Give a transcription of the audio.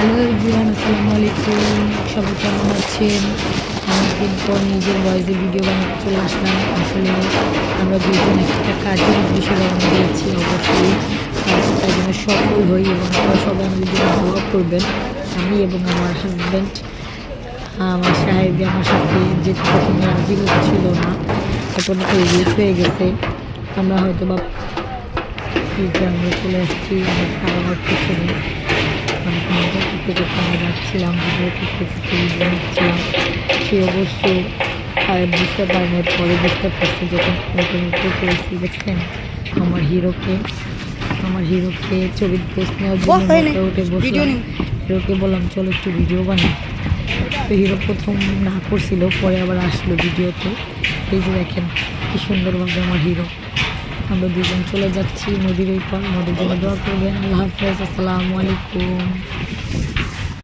Hello everyone, আসসালামু আলাইকুম। সবাই কেমন আছেন? অনেকদিন পর নিজের ভয়েসে ভিডিও বানাতে চলে আসলাম। আসলে আমরা দুজন একটা কাজের উদ্দেশ্যে রওনা দিয়েছি। অবশ্যই কাজটা যেন সফল হই এবং আপনারা সবাই আমাদের জন্য দোয়া করবেন। আমি এবং আমার হাজব্যান্ড, আমার সাহেব আমার সাথে যেতে প্রথমে রাজি হচ্ছিল না, এখন তো লেট হয়ে গেছে। আমরা হয়তো বা আমরা চলে আসছি আমার পিছনে। মজা করতে করতে আমরা যাচ্ছিলাম, ভিডিও করতে করতে ভিডিও নিচ্ছিলাম। সে অবশ্য বুঝতে পারেনি, পরে বুঝতে পারছি যখন ফটো করেছি। দেখছেন আমার হিরোকে ছবির পোস্ট নেওয়ার জন্য উঠে বসলাম। হিরোকে বললাম চলো একটু ভিডিও বানাই। তো হিরো প্রথম না করছিল, পরে আবার আসলো ভিডিওতে। এই যে দেখেন কি সুন্দরভাবে আমার হিরো। আমরা দুজন চলে যাচ্ছি নদীর ওই পার। আমাদের জন্য দোয়া করবেন। আল্লাহ হাফেজ, আসসালামু আলাইকুম।